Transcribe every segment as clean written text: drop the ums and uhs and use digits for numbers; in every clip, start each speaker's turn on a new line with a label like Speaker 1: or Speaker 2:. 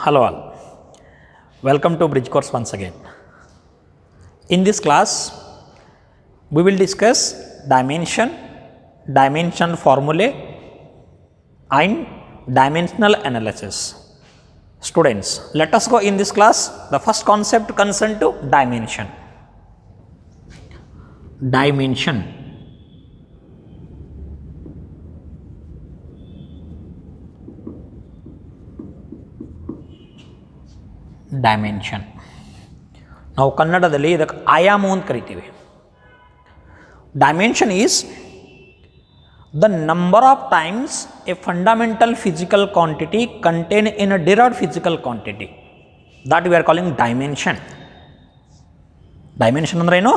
Speaker 1: Hello all, welcome to Bridge Course once again. In this class, we will discuss dimension formulae and dimensional analysis. Students, let us go in this class. The first concept concerned to dimension. Dimension. Dimension ನಾವು ಕನ್ನಡದಲ್ಲಿ ಇದಕ್ಕೆ ಆಯಾಮ ಅಂತ ಕರಿತೀವಿ. Dimension is the number of times A fundamental physical quantity contain in a derived physical quantity that we are calling dimension. Dimension ಅಂದ್ರೆ ಏನು?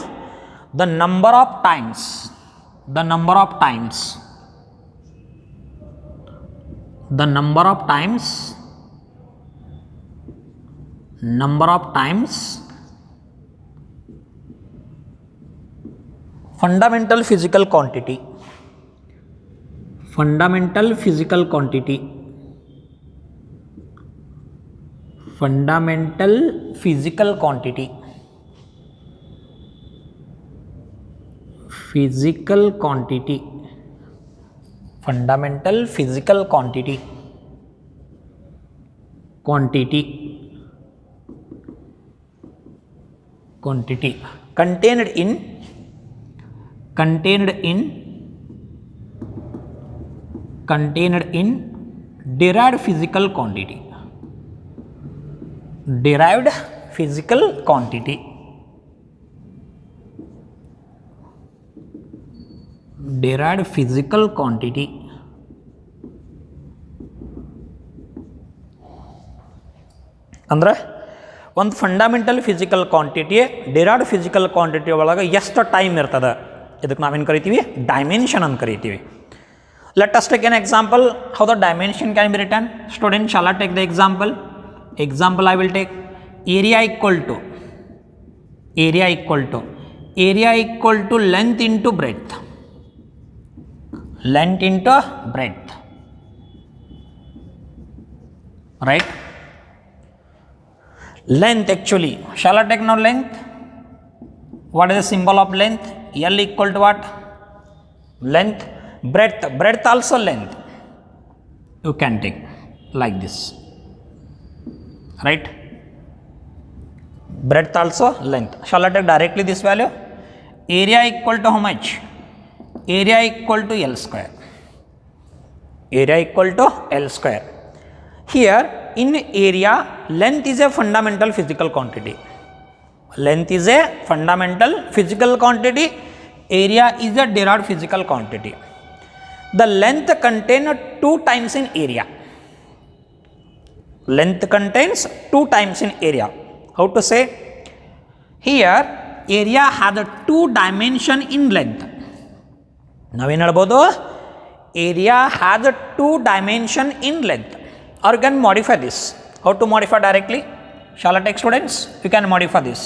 Speaker 1: The number of times the number of times the number of times number of times fundamental physical quantity fundamental physical quantity fundamental physical quantity physical quantity fundamental physical quantity quantity quantity contained in derived physical quantity derived physical quantity derived physical quantity ಅಂದ್ರೆ ಒಂದು fundamental physical quantity derived physical quantity ಒಳಗೆ ಎಷ್ಟು time ಇರ್ತದೆ ಇದಕ್ಕೆ ನಾವೇನು ಕರಿತೀವಿ? Dimension ಅಂತ ಕರಿತೀವಿ. Let us take an example how the dimension can be return. Student shall take the example I will take area equal to length into breadth right. Length actually, shall I take now length? What is the symbol of length? L equal to what? Length. Breadth also length. You can take like this, right? Breadth also length. Shall I take directly this value? Area equal to how much? Area equal to L square. Area equal to L square. Here in area, length is a fundamental physical quantity. Length is a fundamental physical quantity. Area is a derived physical quantity. The length contains 2 times in area. Length contains 2 times in area. How to say? Here area has a 2 dimension in length. ನಾವೇನು ಹೇಳ್ಬೋದು? Area has a 2 dimension in length. Or you can modify this. How to modify directly? Shall I take students? You can modify this.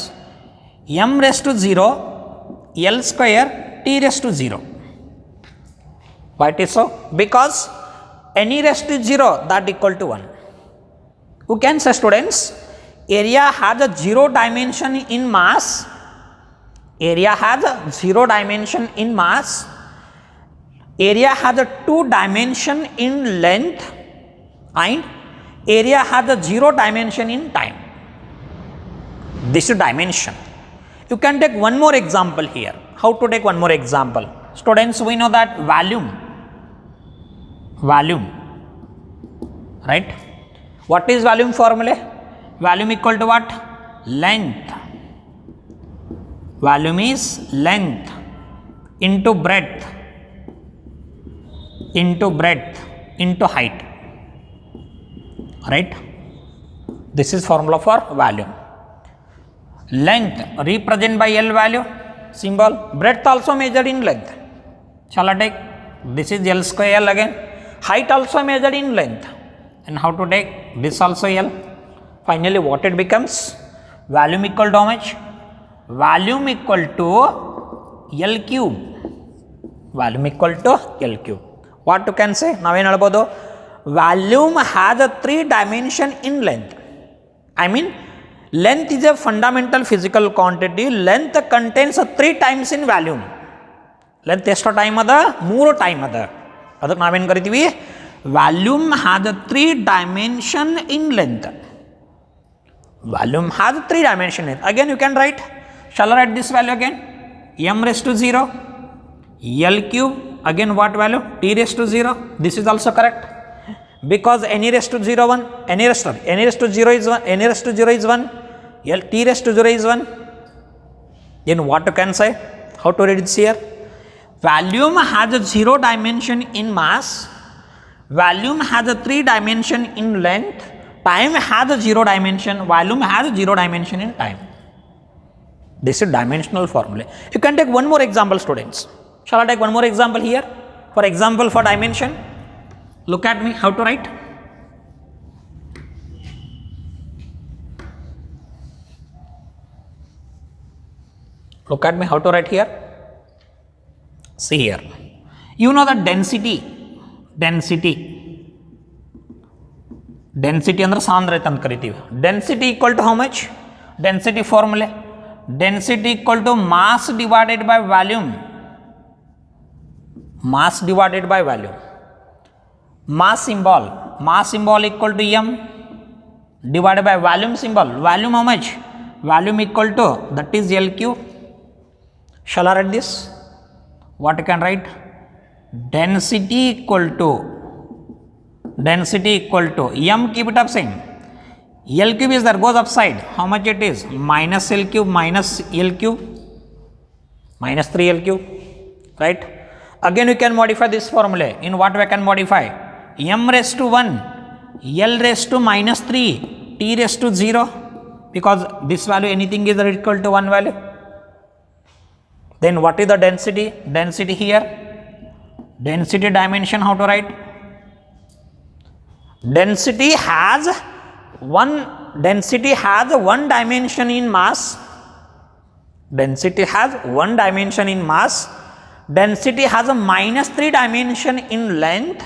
Speaker 1: M raised to 0, L square, T raised to 0. Why it is so? Because any raised to 0 that equal to 1. You can say students, area has a 0 dimension in mass. Area has a 0 dimension in mass. Area has a 2 dimension in length. And area has a 0 dimension in time. This is dimension. You can take one more example here. How to take one more example? Students, we know that volume, right? What is volume formula? Volume equal to what? Length. Volume is length into breadth into height. Right? This is formula for volume. Length represented by L value symbol. Breadth also measured in length. Shall I take? This is L square L again. Height also measured in length. And how to take? This also L. Finally what it becomes? Volume equal to how much? Volume equal to L cube. Volume equal to L cube. What you can say? ನಾವೇನು ಹೇಳ್ಬೋದು? Volume has a 3 dimension in length. I mean, length is a fundamental physical quantity. Length contains 3 times in volume. Length ಎಷ್ಟು time ಅದ? 3 time ಅದ. ಅದಕ್ಕೆ ನಾವೇನು ಕರಿತೀವಿ? Volume has 3 dimension in length. Volume has 3 dimension. Again you can write. Shall I write this value again? M raised to 0. L cube. Again what value? T raised to 0. This is also correct. Because any raised to 0 1. Any raised to 0 is 1. Any raised to 0 is 1. L T raised to 0 is 1. Then what you can say? How to read this here? Volume has a 0 dimension in mass. Volume has a 3 dimension in length. Time has a 0 dimension. Volume has a 0 dimension in time. This is dimensional formula. You can take one more example, students. Shall I take one more example here? For example, for dimension. Look at me. How to write? Look at me. How to write here? See here. You know the density. Density ಅಂದ್ರೆ ಸಾಂದ್ರತೆ ಅಂತ ಕರಿತೀವಿ. Density equal to how much? Density formula. Density equal to mass divided by volume. Mass divided by volume. Mass symbol equal to M divided by volume symbol. Volume how much? Volume equal to, that is L cube. Shall I write this? What you can write? Density equal to M, keep it up same. L cube is there, goes upside. How much it is? Minus L cube minus L cube minus 3L cube, right? Again you can modify this formula. In what way I can modify? M raised to 1, L raised to minus 3, T raised to 0, because this value anything is equal to 1 value. Then what is the density? Density here. Density dimension, how to write? Density has one dimension in mass. Density has 1 dimension in mass. Density has a minus 3 dimension in length.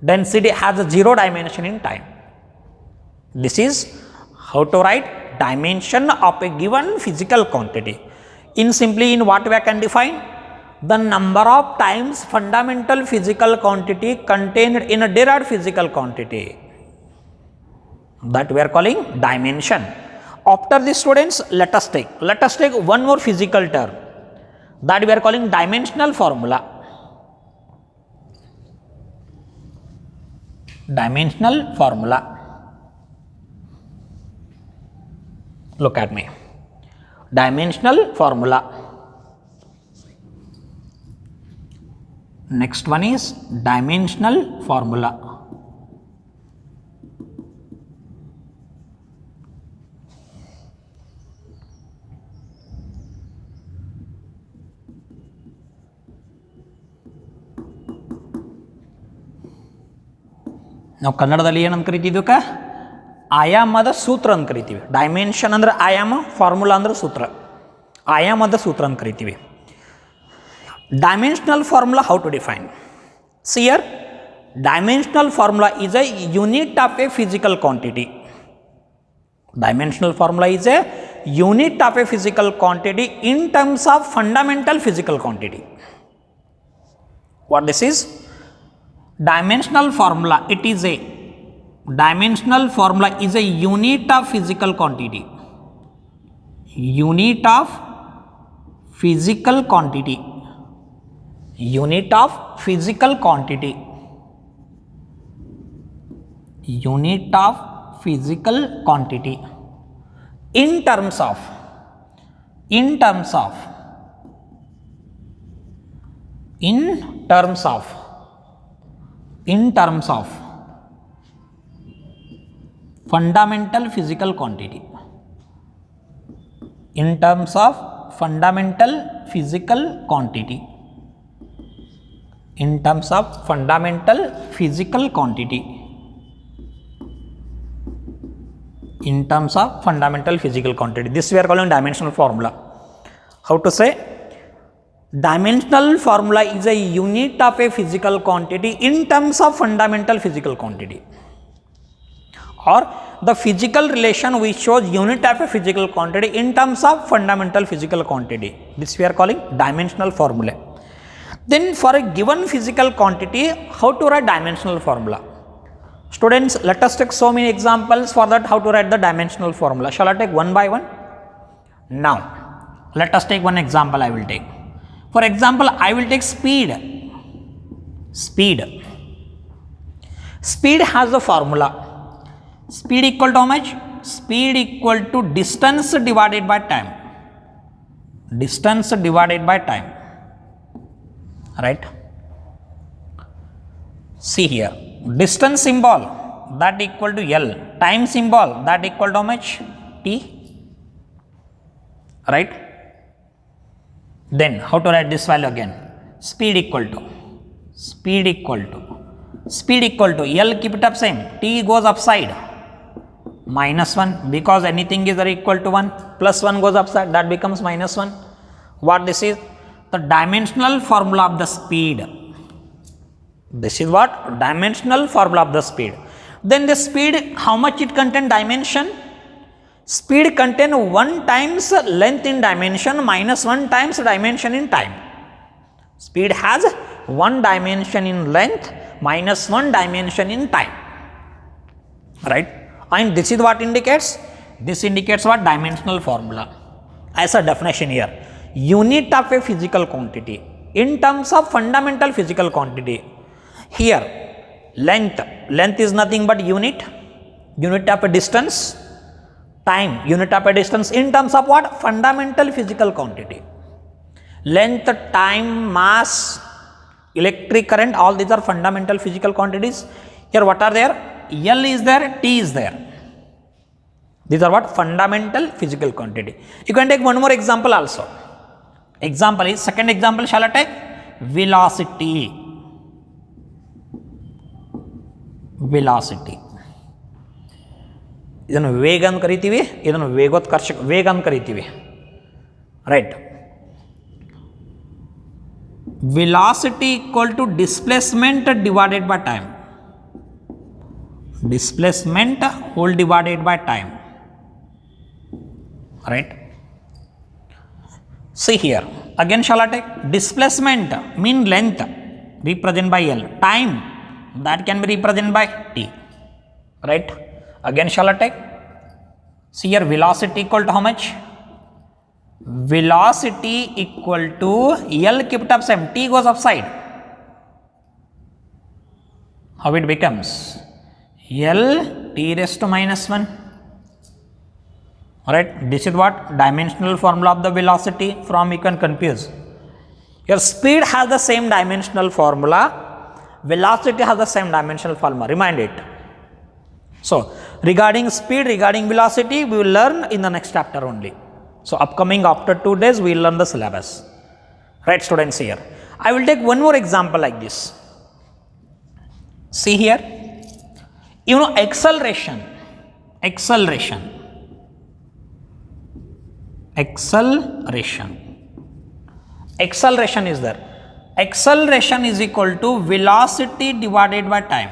Speaker 1: Density has a 0 dimension in time. This is how to write dimension of a given physical quantity. In what way I can define? The number of times fundamental physical quantity contained in a derived physical quantity. That we are calling dimension. After this, students, let us take one more physical term that we are calling dimensional formula. Dimensional formula. Look at me. Dimensional formula. Next one is dimensional formula. ನಾವು ಕನ್ನಡದಲ್ಲಿ ಏನಂತ ಕರಿತಿದ್ವಿ? ಆಯಾಮದ ಸೂತ್ರ ಅಂತ ಕರಿತೀವಿ. Dimension ಅಂದ್ರೆ ಆಯಾಮ, formula ಅಂದ್ರೆ ಸೂತ್ರ. ಆಯಾಮದ ಸೂತ್ರ ಅಂತ ಕರಿತೀವಿ. Dimensional formula, how to define? See here, dimensional formula is a unit of a physical quantity. Dimensional formula is a unit of a physical quantity in terms of fundamental physical quantity. What this is? Dimensional formula, dimensional formula is a unit of physical quantity. Unit of physical quantity. Unit of physical quantity. Unit of physical quantity in terms of fundamental physical quantity. In terms of fundamental physical quantity. In terms of fundamental physical quantity. In terms of fundamental physical quantity. This we are calling dimensional formula. How to say? Dimensional formula is a unit of a physical quantity in terms of fundamental physical quantity. or the physical relation which shows unit of a physical quantity in terms of fundamental physical quantity. This we are calling dimensional formula. Then for a given physical quantity, how to write dimensional formula? Students, let us take so many examples for that how to write the dimensional formula. Shall I take one by one? Now, let us take one example I will take. For example, I will take speed. Speed has the formula. Speed equal to how much? Speed equal to distance divided by time. Distance divided by time. Right? See here. Distance symbol that equal to L. Time symbol that equal to how much? T. Right? Then how to write this value again? Speed equal to L, keep it up same. T goes upside. -1 because anything is equal to 1, plus 1 goes upside, that becomes -1. What this is? The dimensional formula of the speed. This is what? Dimensional formula of the speed. Then the speed, how much it contain dimension? Speed contain 1 times length in dimension minus 1 times dimension in time. Speed has 1 dimension in length minus 1 dimension in time. Right? And this is what indicates? This indicates what? Dimensional formula. As a definition here, unit of a physical quantity in terms of fundamental physical quantity. Here, length is nothing but unit of a distance. Time, unit of a distance in terms of what? Fundamental physical quantity. Length, time, mass, electric current, all these are fundamental physical quantities. Here what are there? L is there, T is there. These are what? Fundamental physical quantity. You can take one more example also. Example is, second example shall I take? Velocity. ಇದನ್ನು ವೇಗ ಅಂತ ಕರಿತೀವಿ, ಇದನ್ನು ವೇಗೋತ್ಕರ್ಷಕ ವೇಗ ಅಂತ ಕರಿತೀವಿ. Right. Velocity equal to displacement divided by time. Displacement whole divided by time. Right. See here. Again shall I take? Displacement mean length represented by L. Time that can be represented by T. Right. Again shall I take? See here, velocity equal to how much? Velocity equal to L, keep it up same, T goes upside. How it becomes? L T raised to -1. Alright, this is what? Dimensional formula of the velocity. From you can confuse. Your speed has the same dimensional formula. Velocity has the same dimensional formula. Remind it. So, regarding speed, regarding velocity, we will learn in the next chapter only. So, upcoming after 2 days, we will learn the syllabus. Right, students, here. I will take one more example like this. See here. You know, acceleration is there. Acceleration is equal to velocity divided by time.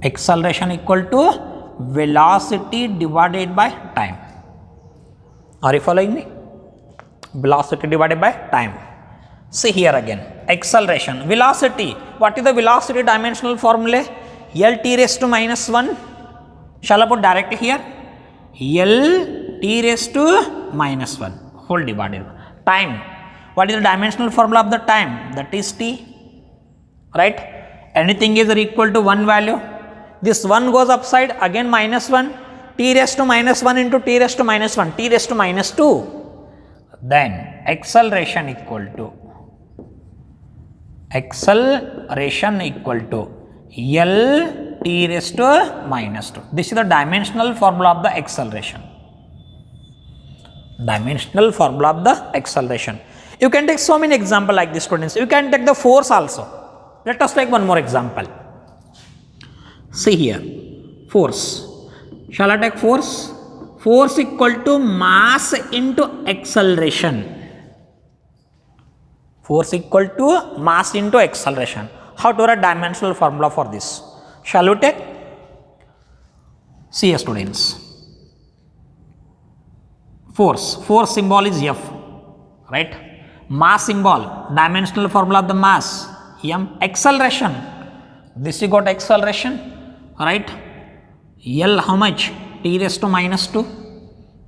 Speaker 1: Acceleration equal to velocity divided by time. Are you following me? Velocity divided by time. See here again. Acceleration. Velocity. What is the velocity dimensional formula? L T raised to -1. Shall I put directly here? L T raised to -1 whole divided by time. What is the dimensional formula of the time? That is T. Right? Anything is equal to 1 value. This 1 goes upside, again -1. T raised to -1 into T raised to -1, T raised to -2. Then acceleration equal to L T raised to -2. This is the dimensional formula of the acceleration. Dimensional formula of the acceleration. You can take so many examples like this, students. You can take the force also. Let us take one more example. See here, force. Shall I take force? Force equal to mass into acceleration. Force equal to mass into acceleration. How to write dimensional formula for this? Shall we take? See students, force symbol is F, right? Mass symbol, dimensional formula of the mass, M. Acceleration, this you got acceleration, right? L how much? T raised to minus 2.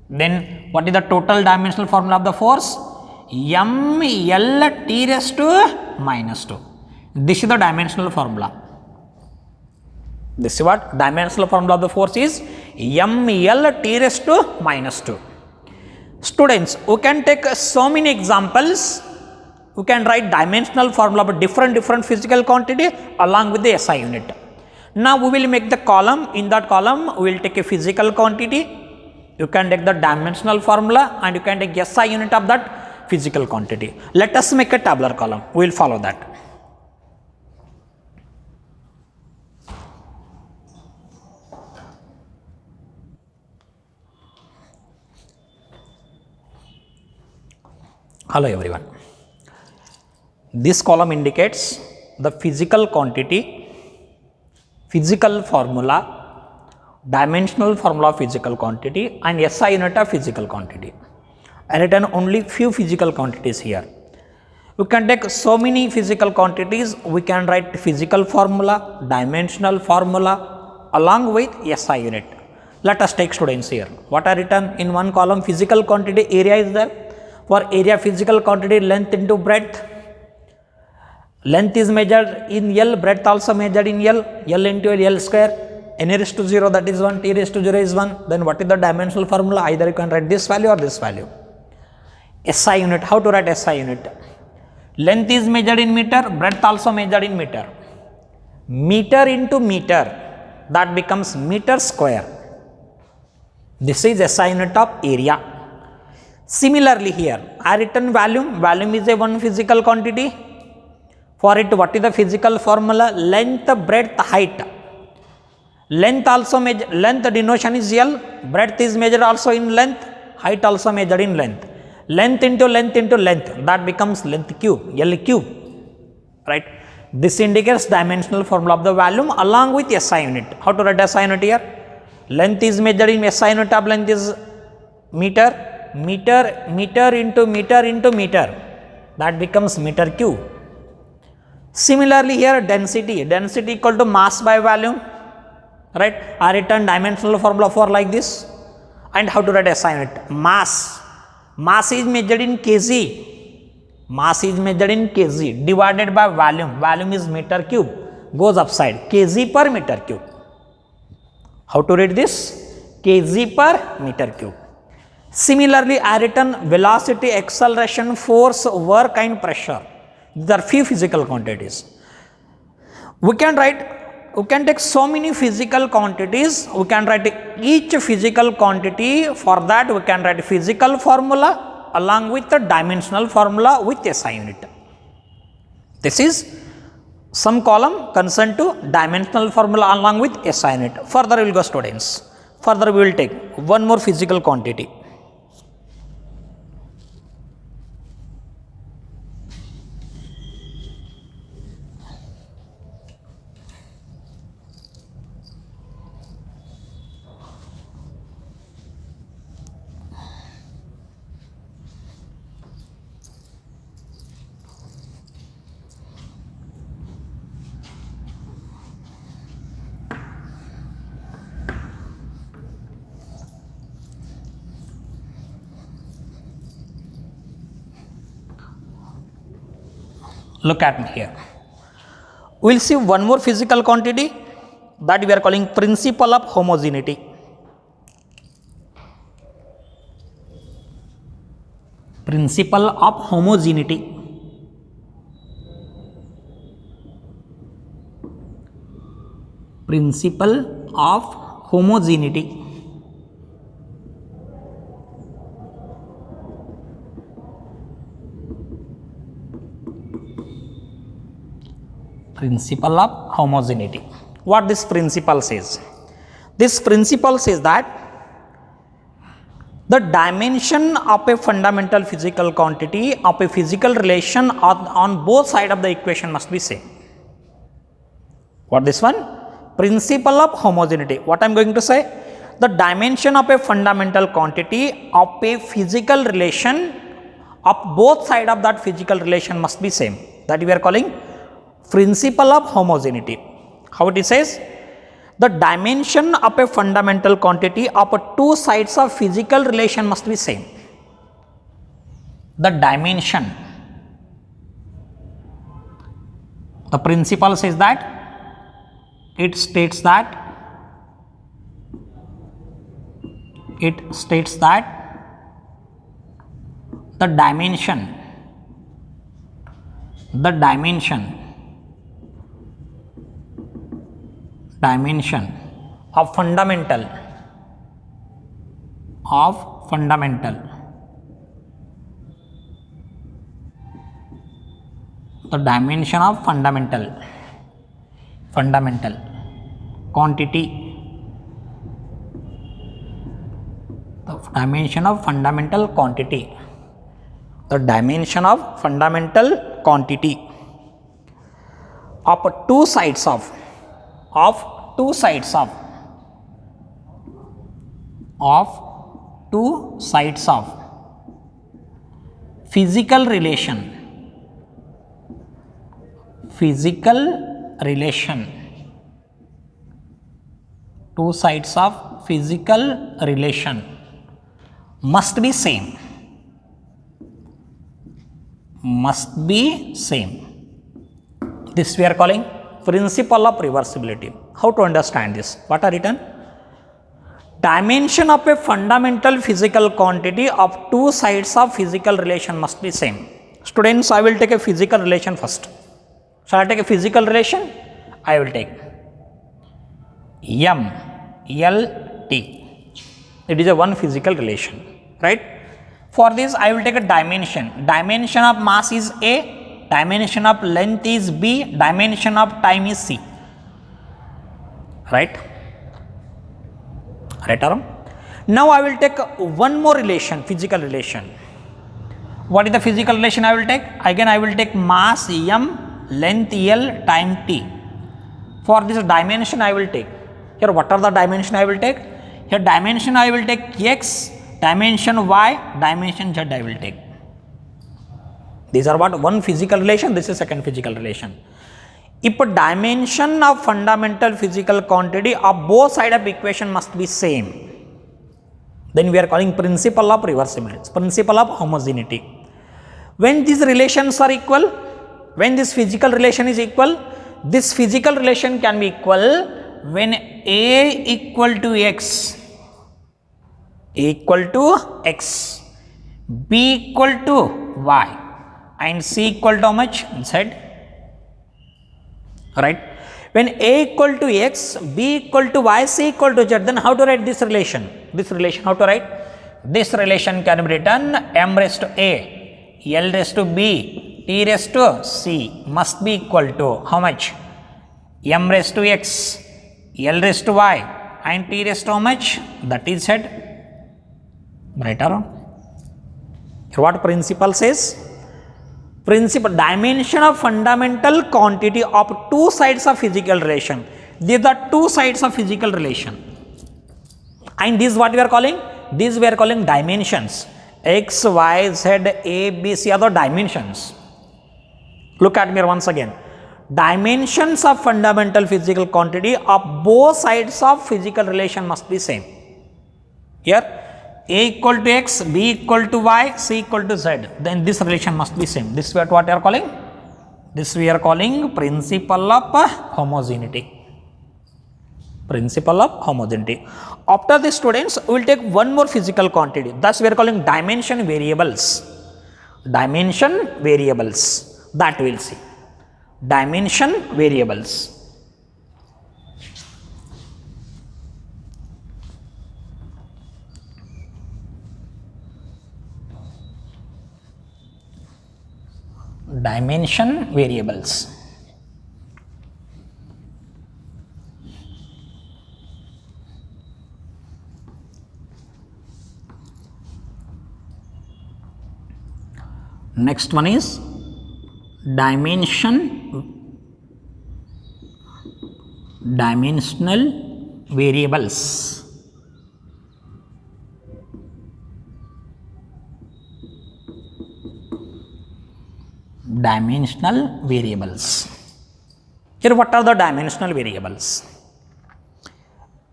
Speaker 1: Then what is the total dimensional formula of the force? M L T raised to minus 2. This is the dimensional formula. This is what dimensional formula of the force is, M L T raised to minus 2. Students, we can take so many examples. We can write dimensional formula of different physical quantity along with the SI unit. Now we will make the column. In that column we will take a physical quantity. You can take the dimensional formula and you can take SI unit of that physical quantity. Let us make a tabular column. We will follow that. Hello everyone. This column indicates the physical quantity, physical formula, dimensional formula of physical quantity and SI unit of physical quantity. I written only few physical quantities here. We can take so many physical quantities. We can write physical formula, dimensional formula along with SI unit. Let us take students here. What are written in one column? Physical quantity, area is there. For area, physical quantity, length into breadth. Length is measured in L, breadth also measured in L. L into L square. N raised to 0, that is 1, T raised to 0 is 1. Then what is the dimensional formula? Either you can write this value or this value. SI unit, how to write SI unit? Length is measured in meter, breadth also measured in meter. Meter into meter, that becomes meter square. This is SI unit of area. Similarly here, I written volume. Volume is a one physical quantity. For it, what is the physical formula? Length, breadth, height. Length also measured, length denotation is L, breadth is measured also in length, height also measured in length. Length into length into length, that becomes length cube, L cube, right? This indicates dimensional formula of the volume along with SI unit. How to write SI unit here? Length is measured in SI unit of length is meter, meter into meter, that becomes meter cube. Similarly here, density equal to mass by volume, right? I written dimensional formula for like this. And how to write SI unit? Mass is measured in kg. Mass is measured in kg divided by volume. Volume is meter cube, goes upside, kg per meter cube. How to read this? Kg per meter cube. Similarly, I written velocity, acceleration, force, work and pressure. These are few physical quantities. We can take so many physical quantities. We can write each physical quantity. For that, we can write physical formula along with the dimensional formula with SI unit. This is some column concerned to dimensional formula along with SI unit. Further, we will go students. Further, we will take one more physical quantity. Look at me here. We will see one more physical quantity that we are calling principle of homogeneity. Principle of homogeneity. Principle of homogeneity. Principle of homogeneity. What this principle says? This principle says that the dimension of a fundamental physical quantity of a physical relation on both sides of the equation must be same. What this one? Principle of homogeneity. What I am going to say? the dimension of a fundamental quantity of a physical relation of both sides of that physical relation must be same. That we are calling principle of homogeneity. How it says? The dimension of a fundamental quantity of two sides of physical relation must be same. The dimension, the principle says that, it states that the dimension of fundamental the dimension of fundamental quantity, the dimension of fundamental quantity of two sides of physical relation, two sides of physical relation must be same. This we are calling principle of reversibility. How to understand this? What are written? Dimension of a fundamental physical quantity of two sides of physical relation must be same. Students, I will take a physical relation first. Shall I take a physical relation? I will take M L T. It is a one physical relation, right? For this, I will take a dimension. Dimension of mass is A, dimension of length is B, dimension of time is C. Right? Right, Aram? Now I will take one more relation, physical relation. What is the physical relation I will take? Again, I will take mass M, length L, time T. For this dimension, I will take. Here, what are the dimension I will take? Here, dimension I will take X, dimension Y, dimension Z I will take. These are what? One physical relation, this is second physical relation. If a dimension of fundamental physical quantity of both sides of equation must be same, then we are calling principle of reversibility, principle of homogeneity. When these relations are equal, when this physical relation is equal, this physical relation can be equal when A equal to X, B equal to Y, and C equal to how much? Z. Right? When A equal to X, B equal to Y, C equal to Z, then how to write this relation? How to write? This relation can be written M raised to A, L raised to B, T raised to C must be equal to how much? M raised to X, L raised to Y, and T raised to how much? That is Z. Right or wrong? What principle says? Principle, dimension of fundamental quantity of two sides of physical relation. These are two sides of physical relation. And this what we are calling? These we are calling dimensions. X, Y, Z, A, B, C are the dimensions. Look at me once again. Dimensions of fundamental physical quantity of both sides of physical relation must be same. Here, A equal to X, B equal to Y, C equal to Z, then this relation must be same. This is what we are calling? This we are calling principle of homogeneity. Principle of homogeneity. After this, students, we will take one more physical quantity. Thus, we are calling dimension variables. Dimension variables. That we will see. Dimension variables. Dimension variables. Next one is dimensional variables. dimensional variables. Here what are the dimensional variables?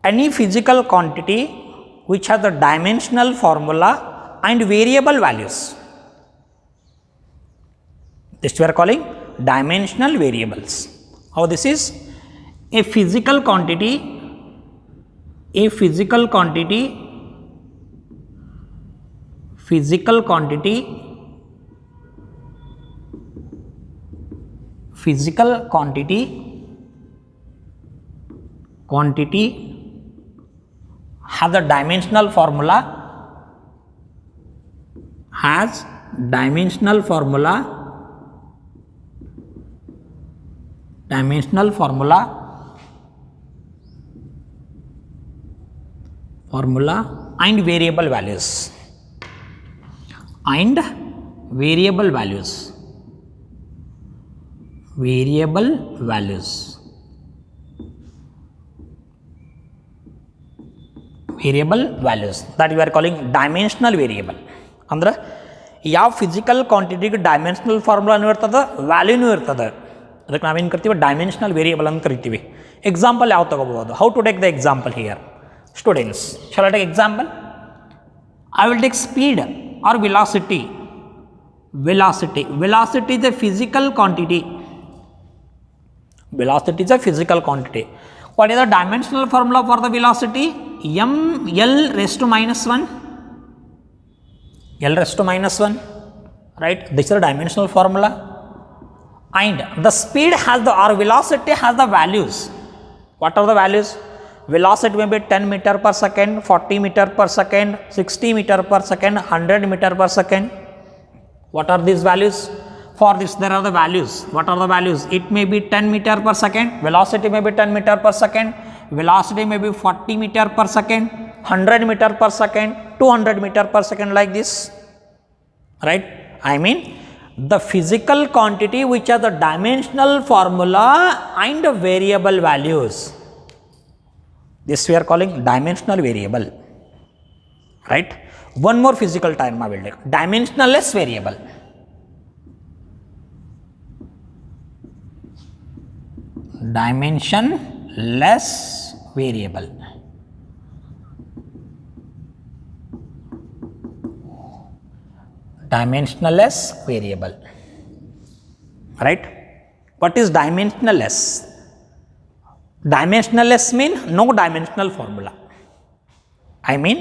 Speaker 1: Any physical quantity which has a dimensional formula and variable values. This we are calling dimensional variables. How this is? A physical quantity physical quantity has a dimensional formula, and variable values. That we are calling dimensional variable. ಅಂದ್ರೆ ಯಾವ physical ಕ್ವಾಂಟಿಟಿಗೆ dimensional ಫಾರ್ಮುಲಾನು ಇರ್ತದೆ, ವ್ಯಾಲ್ಯೂನೂ ಇರ್ತದೆ. ಅದಕ್ಕೆ ನಾವೇನು ಕರಿತೀವಿ, dimensional variable ಅಂತ ಕರಿತೀವಿ. Example ಯಾವ ತಗೋಬಹುದು? How to take the example here students? Shall I take example? I will take speed or velocity. Velocity is a physical quantity. What is the dimensional formula for the velocity? L raised to minus 1. Right? This is the dimensional formula. And the speed has the, or velocity has the values. What are the values? Velocity may be 10 meter per second, 40 meter per second, 60 meter per second, 100 meter per second. What are these values? For this there are the values. What are the values? It may be 10 meter per second, velocity may be 10 meter per second, velocity may be 40 meter per second, 100 meter per second, 200 meter per second, like this. Right? I mean the physical quantity which has the dimensional formula and the variable values. This we are calling dimensional variable. Right? One more physical term I will take, dimensionless variable. Dimensionless variable. Dimensionless variable. Right? What is dimensionless? Dimensionless mean no dimensional formula. I mean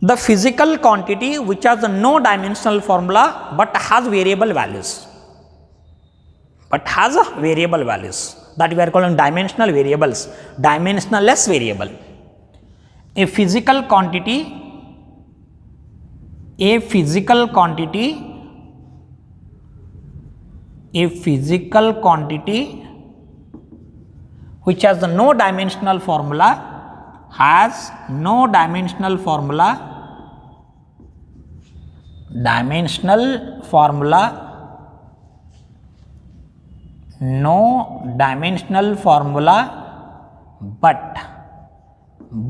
Speaker 1: the physical quantity which has no dimensional formula but has variable values. That we are calling dimensional variables. Dimensionless variable. A physical quantity which has no dimensional formula,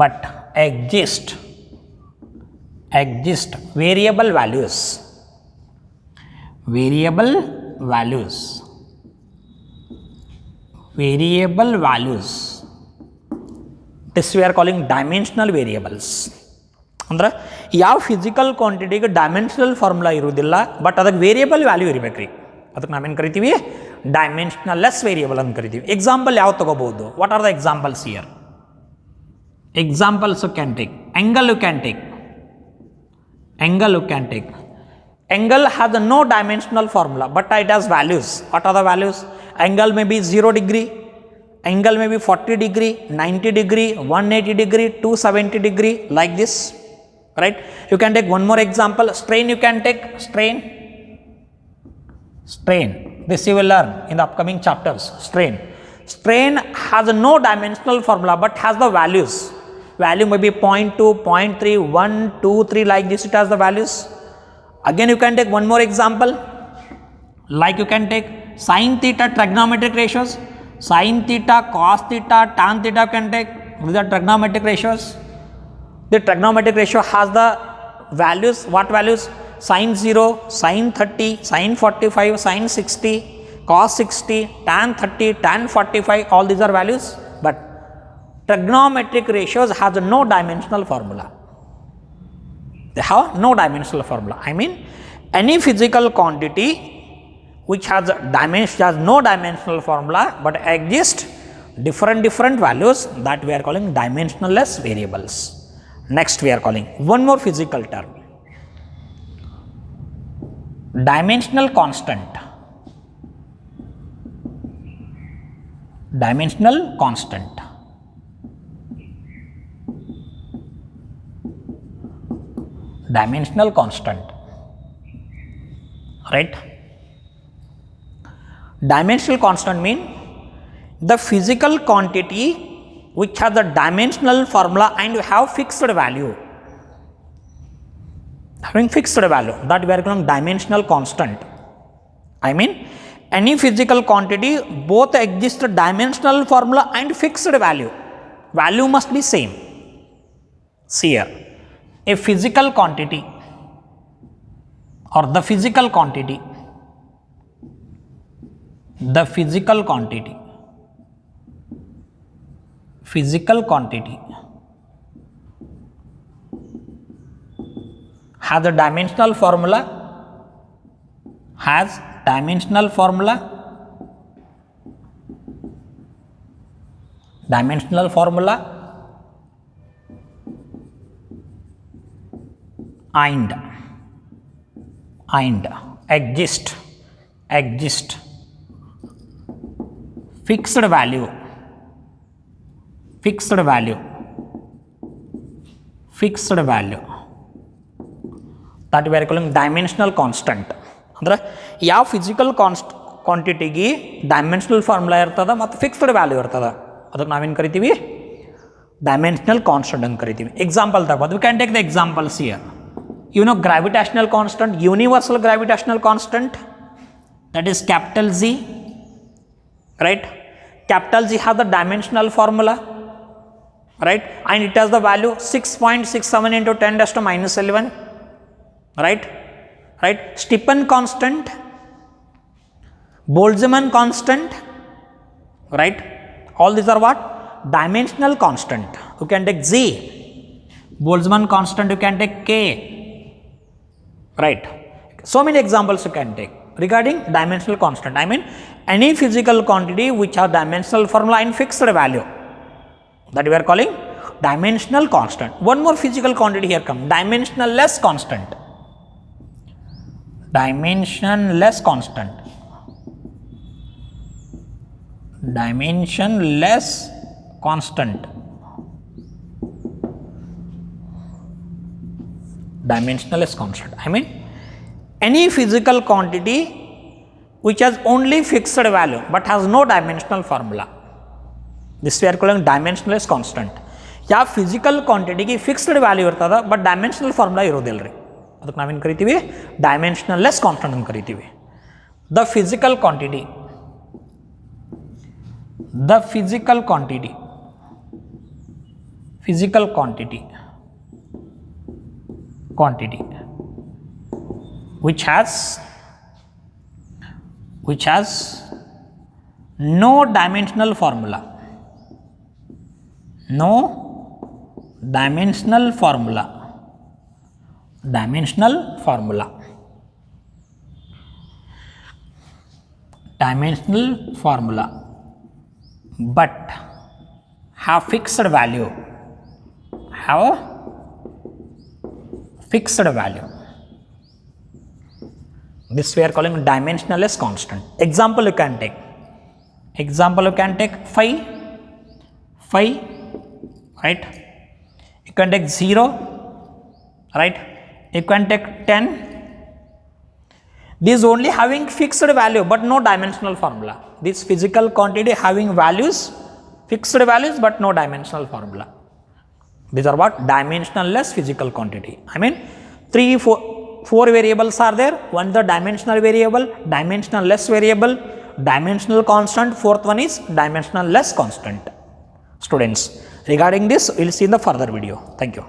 Speaker 1: but exist variable values. This we are calling dimensional variables. ಅಂದ್ರೆ ಯಾವ physical ಕ್ವಾಂಟಿಟಿಗೆ dimensional formula ಇರುವುದಿಲ್ಲ, but ಅದಕ್ಕೆ variable value ಇರಬೇಕ್ರಿ. ಅದಕ್ಕೆ ನಾವೇನು ಕರಿತೀವಿ, ಡೈಮೆನ್ಷನಲ್ಲೆಸ್ variable ಅಂತ ಕರಿತೀವಿ. ಎಕ್ಸಾಂಪಲ್ ಯಾವ ತಗೋಬಹುದು? What are the examples here? Examples you can take. Angle you can take. Angle has no dimensional formula, but it has values. What are the values? Angle may be 0 degree, angle may be 40 degree, 90 degree, 180 degree, 270 degree, like this. Right? You can take one more example. Strain you can take. Strain. This you will learn in the upcoming chapters. Strain has no dimensional formula, but has the values. Value may be 0.2, 0.3, 1, 2, 3, like this it has the values. Again you can take one more example, like you can take sin theta trigonometric ratios, sin theta, cos theta, tan theta you can take. These are trigonometric ratios. The trigonometric ratio has the values. What values? sin 0, sin 30, sin 45, sin 60, cos 60, tan 30, tan 45, all these are values, but trigonometric ratios has no dimensional formula. They have no dimensional formula. I mean, any physical quantity which has no dimensional formula but exist different values, that we are calling dimensionless variables. Next we are calling one more physical term, dimensional constant. Dimensional constant. Dimensional constant, right? Dimensional constant mean the physical quantity which has a dimensional formula and have fixed value. Having fixed value, that we are calling dimensional constant. I mean, any physical quantity both exist dimensional formula and fixed value. Value must be same. See here, a physical quantity or the physical quantity has a dimensional formula, and exist fixed value, that we are calling dimensional constant. ಅಂದ್ರೆ ಯಾವ physical ಕ್ವಾಂಟಿಟಿಗೆ dimensional formula ಇರ್ತದ ಮತ್ತು fixed value ಇರ್ತದ, ಅದಕ್ಕೆ ನಾವೇನು ಕರಿತೀವಿ, dimensional constant ಅಂತ ಕರಿತೀವಿ. ಎಕ್ಸಾಂಪಲ್ ತಗೋದು, we can take the examples here. You know gravitational constant, universal gravitational constant, that is capital Z, right? Capital Z has the dimensional formula, right? And it has the value 6.67 into 10 raised to minus 11, right? Stephan constant, Boltzmann constant, right? All these are what? Dimensional constant. You can take Z, Boltzmann constant, you can take K, right? So many examples you can take regarding dimensional constant. I mean, any physical quantity which have dimensional formula and fixed value, that we are calling dimensional constant. One more physical quantity here come, dimensionless constant. Dimensionless constant. Dimensionless constant. Dimensionless constant. I mean, any physical quantity which has only fixed value but has no dimensional formula. This we are calling dimensionless constant. ಯಾವ physical ಕ್ವಾಂಟಿಟಿಗೆ fixed value ಇರ್ತದ but dimensional formula ಇರೋದಿಲ್ಲ ರೀ, ಅದಕ್ಕೆ ನಾವೇನು ಕರಿತೀವಿ, ಡೈಮೆನ್ಷನಲ್ಲೆಸ್ constant ಅಂತ ಕರಿತೀವಿ. The physical quantity which has no dimensional formula, dimensional formula, but have fixed value, this we are calling dimensionless constant. Example you can take phi, right? You can take 0, right? You can take 10. This only having fixed value but no dimensional formula. This physical quantity having values, fixed values but no dimensional formula. These are what? Dimensionless physical quantity. I mean, 4 variables are there. One is the dimensional variable, dimensionless variable, dimensional constant. Fourth one is dimensionless constant. Students, regarding this, we will see in the further video. Thank you.